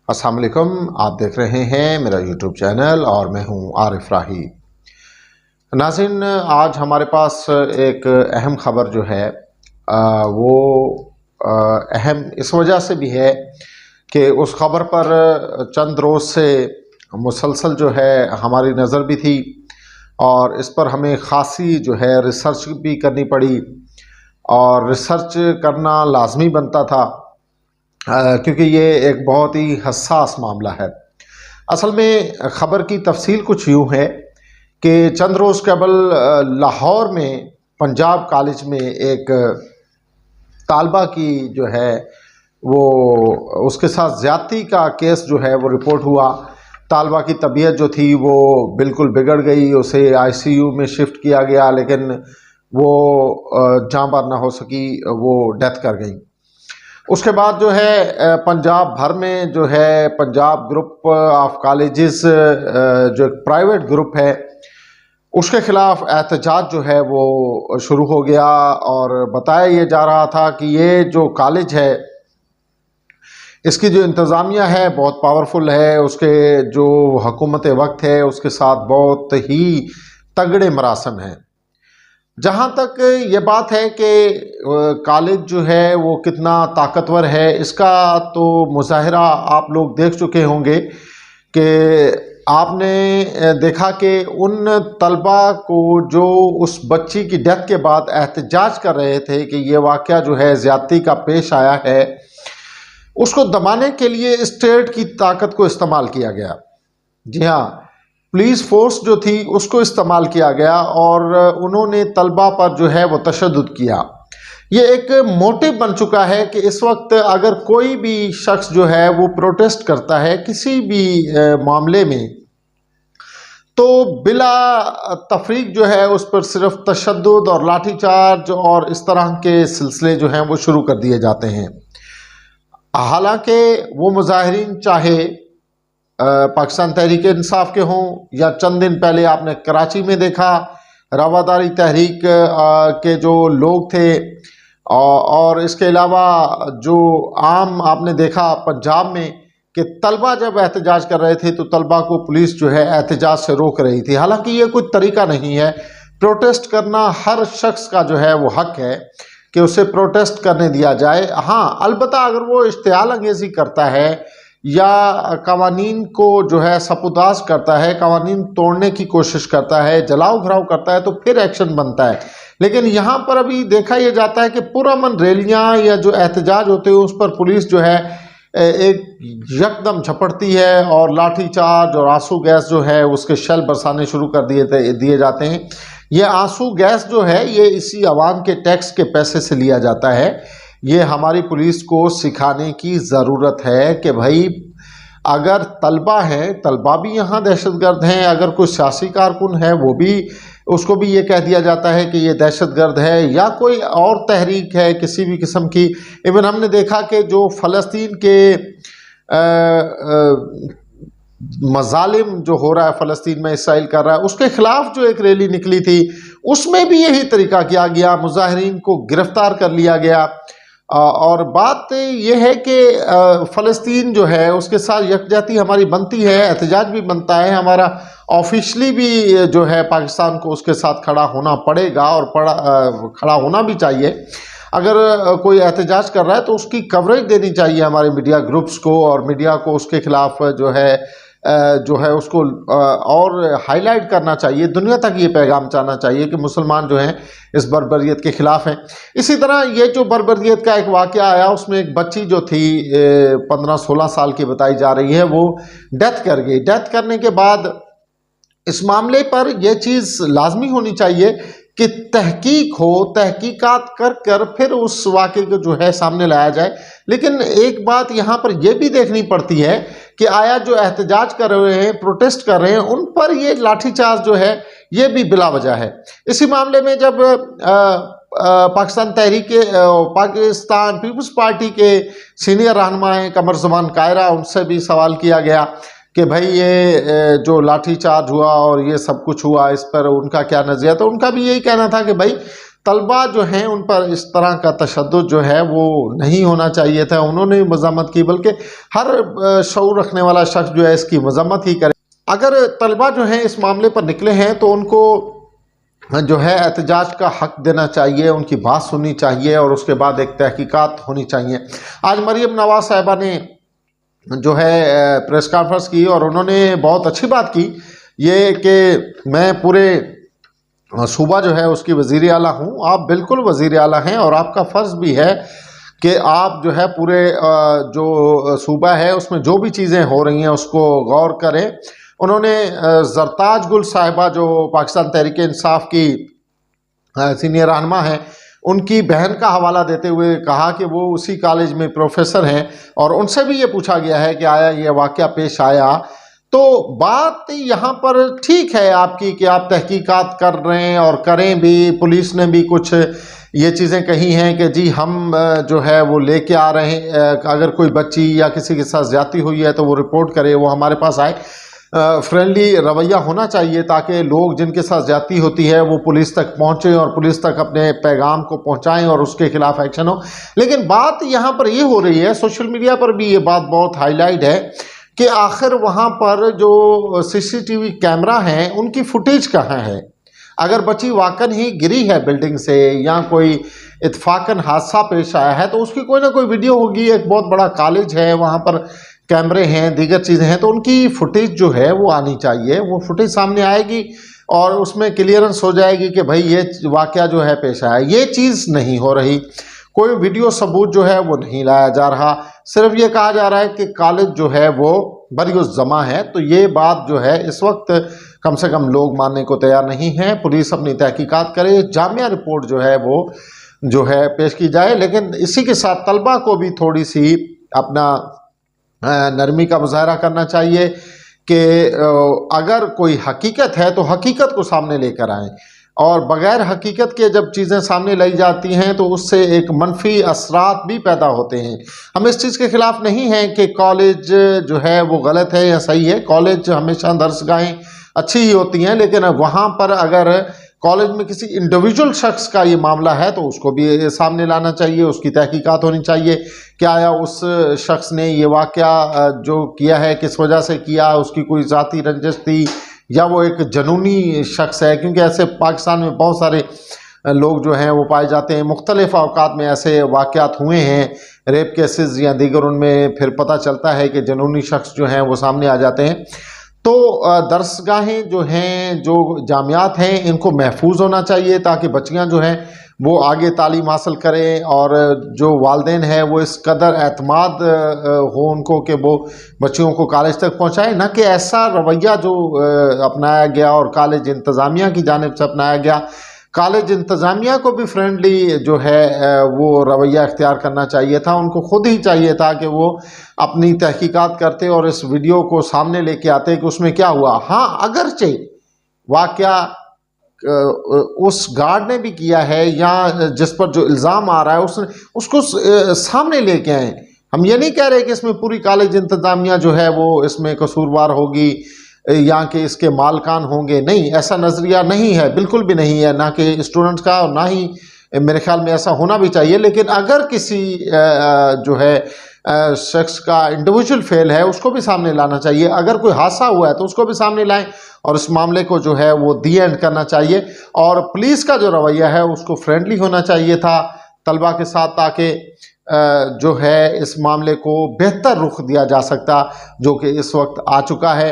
अस्सलाम वालेकुम, आप देख रहे हैं मेरा यूट्यूब चैनल और मैं हूं आरिफ राही। नाज़रीन, आज हमारे पास एक अहम खबर जो है वो अहम इस वजह से भी है कि उस खबर पर चंद रोज़ से मुसलसल जो है हमारी नज़र भी थी और इस पर हमें ख़ासी जो है रिसर्च भी करनी पड़ी और रिसर्च करना लाजमी बनता था क्योंकि ये एक बहुत ही हसास मामला है। असल में ख़बर की तफसील कुछ यूँ है कि चंद रोज़ कबल लाहौर में पंजाब कॉलेज में एक तालबा की जो है वो उसके साथ ज़्यादती का केस जो है वो रिपोर्ट हुआ। तालबा की तबीयत जो थी वो बिल्कुल बिगड़ गई, उसे आईसीयू में शिफ्ट किया गया, लेकिन वो जाँबार ना हो सकी, वो डेथ कर गई। उसके बाद जो है पंजाब भर में जो है पंजाब ग्रुप ऑफ कॉलेजेस जो एक प्राइवेट ग्रुप है उसके ख़िलाफ़ एहतजाज जो है वो शुरू हो गया और बताया ये जा रहा था कि ये जो कॉलेज है इसकी जो इंतज़ामिया है बहुत पावरफुल है, उसके जो हुकूमत वक्त है उसके साथ बहुत ही तगड़े मरासम हैं। जहाँ तक ये बात है कि कॉलेज जो है वो कितना ताकतवर है इसका तो मुज़ाहिरा आप लोग देख चुके होंगे कि आपने देखा कि उन तलबा को जो उस बच्ची की डेथ के बाद एहतजाज कर रहे थे कि ये वाक़या जो है ज़्यादती का पेश आया है, उसको दबाने के लिए स्टेट की ताकत को इस्तेमाल किया गया। जी हाँ, पुलिस फोर्स जो थी उसको इस्तेमाल किया गया और उन्होंने तलबा पर जो है वो तशद्दुद किया। ये एक मोटिव बन चुका है कि इस वक्त अगर कोई भी शख्स जो है वो प्रोटेस्ट करता है किसी भी मामले में तो बिला तफरीक जो है उस पर सिर्फ तशद्दुद और लाठीचार्ज और इस तरह के सिलसिले जो हैं वो शुरू कर दिए जाते हैं। हालांकि वो मुजाहिरीन चाहे पाकिस्तान तहरीक इंसाफ के हों या चंद दिन पहले आपने कराची में देखा रवादारी तहरीक के जो लोग थे और इसके अलावा जो आम आपने देखा पंजाब में कि तलबा जब एहतजाज कर रहे थे तो तलबा को पुलिस जो है एहतजाज से रोक रही थी। हालांकि ये कोई तरीका नहीं है, प्रोटेस्ट करना हर शख्स का जो है वो हक है कि उसे प्रोटेस्ट करने दिया जाए। हाँ, अलबत्ता अगर वो इश्तियाल अंगेज़ी करता है या कवानीन को जो है सपुदास करता है, कवानीन तोड़ने की कोशिश करता है, जलाओ घराव करता है तो फिर एक्शन बनता है। लेकिन यहाँ पर अभी देखा यह जाता है कि पुरअमन रैलियाँ या जो एहतजाज होते हैं उस पर पुलिस जो है एक यकदम झपटती है और लाठीचार्ज और आंसू गैस जो है उसके शेल बरसाने शुरू कर दिए जाते हैं। ये आंसू गैस जो है ये इसी अवाम के टैक्स के पैसे से लिया जाता है। ये हमारी पुलिस को सिखाने की ज़रूरत है कि भाई अगर तलबा हैं, तलबा भी यहाँ दहशतगर्द हैं, अगर कोई सियासी कारकुन है वो भी उसको भी ये कह दिया जाता है कि ये दहशतगर्द है, या कोई और तहरीक है किसी भी किस्म की। इवन हमने देखा कि जो फ़लस्तीन के मजालिम जो हो रहा है फ़लस्तीन में इसराइल कर रहा है उसके ख़िलाफ़ जो एक रैली निकली थी उसमें भी यही तरीका किया गया, मुजाहिरीन को गिरफ़्तार कर लिया गया। और बात यह है कि फ़लस्तीन जो है उसके साथ यकजहती हमारी बनती है, एहतजाज भी बनता है, हमारा ऑफिशली भी जो है पाकिस्तान को उसके साथ खड़ा होना पड़ेगा और खड़ा होना भी चाहिए। अगर कोई एहतजाज कर रहा है तो उसकी कवरेज देनी चाहिए हमारे मीडिया ग्रुप्स को और मीडिया को उसके ख़िलाफ़ जो है उसको और हाईलाइट करना चाहिए, दुनिया तक ये पैगाम जाना चाहिए कि मुसलमान जो हैं इस बर्बरियत के ख़िलाफ़ हैं। इसी तरह ये जो बर्बरियत का एक वाक़या आया उसमें एक बच्ची जो थी 15-16 साल की बताई जा रही है वो डेथ कर गई। डेथ करने के बाद इस मामले पर यह चीज़ लाजमी होनी चाहिए कि तहकीक हो, तहकीकात कर फिर उस वाक़े को जो है सामने लाया जाए। लेकिन एक बात यहाँ पर यह भी देखनी पड़ती है कि आया जो एहतजाज कर रहे हैं, प्रोटेस्ट कर रहे हैं, उन पर ये लाठीचार्ज जो है ये भी बिला वजह है। इसी मामले में जब पाकिस्तान पीपल्स पार्टी के सीनियर रहनुमा कमर ज़मान कायरा, उनसे भी सवाल किया गया कि भाई ये जो लाठीचार्ज हुआ और ये सब कुछ हुआ इस पर उनका क्या नज़रिया। तो उनका भी यही कहना था कि भाई तलबा जो हैं उन पर इस तरह का तशद्दुद जो है वो नहीं होना चाहिए था। उन्होंने मज़म्मत की, बल्कि हर शऊर रखने वाला शख्स जो है इसकी मज़म्मत ही करे। अगर तलबा जो हैं इस मामले पर निकले हैं तो उनको जो है एहतजाज का हक देना चाहिए, उनकी बात सुननी चाहिए और उसके बाद एक तहकीकात होनी चाहिए। आज मरीम नवाज साहिबा ने जो है प्रेस कॉन्फ्रेंस की और उन्होंने बहुत अच्छी बात की, ये कि मैं पूरे सूबा जो है उसकी वज़ीर आला हूँ। आप बिल्कुल वज़ीर आला हैं और आपका फ़र्ज़ भी है कि आप जो है पूरे जो सूबा है उसमें जो भी चीज़ें हो रही हैं उसको गौर करें। उन्होंने ज़रताज गुल साहिबा जो पाकिस्तान तहरीक इंसाफ की सीनियर रहनुमा हैं, उनकी बहन का हवाला देते हुए कहा कि वो उसी कॉलेज में प्रोफेसर हैं और उनसे भी ये पूछा गया है कि आया ये वाक़या पेश आया। तो बात यहाँ पर ठीक है आपकी कि आप तहकीकात कर रहे हैं और करें भी। पुलिस ने भी कुछ ये चीज़ें कही हैं कि जी हम जो है वो लेके आ रहे हैं, अगर कोई बच्ची या किसी के साथ ज़्यादती हुई है तो वो रिपोर्ट करे, वो हमारे पास आए। फ्रेंडली रवैया होना चाहिए ताकि लोग जिनके साथ ज़्यादती होती है वो पुलिस तक पहुँचें और पुलिस तक अपने पैगाम को पहुँचाएं और उसके खिलाफ एक्शन हो। लेकिन बात यहाँ पर ये हो रही है, सोशल मीडिया पर भी ये बात बहुत हाईलाइट है कि आखिर वहाँ पर जो सीसीटीवी कैमरा हैं उनकी फुटेज कहाँ है। अगर बच्ची वाकई ही गिरी है बिल्डिंग से या कोई इत्फाकन हादसा पेश आया है तो उसकी कोई ना कोई वीडियो होगी। एक बहुत बड़ा कॉलेज है, वहाँ पर कैमरे हैं, दीगर चीज़ें हैं, तो उनकी फुटेज जो है वो आनी चाहिए। वो फुटेज सामने आएगी और उसमें क्लियरेंस हो जाएगी कि भाई ये वाक़या जो है पेश आया। ये चीज़ नहीं हो रही, कोई वीडियो सबूत जो है वो नहीं लाया जा रहा। सिर्फ ये कहा जा रहा है कि कॉलेज जो है वो बरिउज़्ज़मा है। तो ये बात जो है इस वक्त कम से कम लोग मानने को तैयार नहीं हैं। पुलिस अपनी तहकीकात करे, जामिया रिपोर्ट जो है वो जो है पेश की जाए। लेकिन इसी के साथ तलबा को भी थोड़ी सी अपना नरमी का मुजाहरा करना चाहिए कि अगर कोई हकीकत है तो हकीकत को सामने लेकर आएँ और बग़ैर हकीकत के जब चीज़ें सामने लाई जाती हैं तो उससे एक मनफी असरात भी पैदा होते हैं। हम इस चीज़ के ख़िलाफ़ नहीं हैं कि कॉलेज जो है वो गलत है या सही है। कॉलेज हमेशा दर्सगाहें अच्छी ही होती हैं, लेकिन वहाँ पर अगर कॉलेज में किसी इंडिविजुअल शख्स का ये मामला है तो उसको भी सामने लाना चाहिए, उसकी तहकीकात होनी चाहिए। क्या आया उस शख्स ने ये वाक़या जो किया है किस वजह से किया, उसकी कोई ज़ाती रंजिश थी या वो एक जनूनी शख्स है। क्योंकि ऐसे पाकिस्तान में बहुत सारे लोग जो हैं वो पाए जाते हैं, मुख्तलिफ़ औक़ात में ऐसे वाक़यात हुए हैं, रेप केसेस या दीगर, उनमें फिर पता चलता है कि जनूनी शख्स जो हैं वो सामने आ जाते हैं। तो दरसगाहें जो हैं, जो जामियात हैं, इनको महफूज होना चाहिए ताकि बच्चियां जो हैं वो आगे तालीम हासिल करें और जो वालिदैन हैं वो इस कदर एतमाद हो उनको कि वो बच्चियों को कॉलेज तक पहुंचाएं। न कि ऐसा रवैया जो अपनाया गया और कॉलेज इंतज़ामिया की जानिब से अपनाया गया। कॉलेज इंतज़ामिया को भी फ्रेंडली जो है वो रवैया इख्तियार करना चाहिए था। उनको खुद ही चाहिए था कि वो अपनी तहकीकात करते और इस वीडियो को सामने लेके आते कि उसमें क्या हुआ। हाँ, अगरचे वाक़या उस गार्ड ने भी किया है या जिस पर जो इल्ज़ाम आ रहा है उसने उसको सामने लेके आए। हम ये नहीं कह रहे कि इसमें पूरी कॉलेज इंतज़ामिया जो है वो इसमें कसूरवार होगी या कि इसके मालकान होंगे, नहीं, ऐसा नज़रिया नहीं है, बिल्कुल भी नहीं है, ना कि स्टूडेंट्स का और ना ही मेरे ख्याल में ऐसा होना भी चाहिए। लेकिन अगर किसी जो है शख्स का इंडिविजुअल फेल है उसको भी सामने लाना चाहिए। अगर कोई हादसा हुआ है तो उसको भी सामने लाएं और इस मामले को जो है वो दी एंड करना चाहिए। और पुलिस का जो रवैया है उसको फ्रेंडली होना चाहिए था तलबा के साथ, ताकि जो है इस मामले को बेहतर रुख दिया जा सकता जो कि इस वक्त आ चुका है।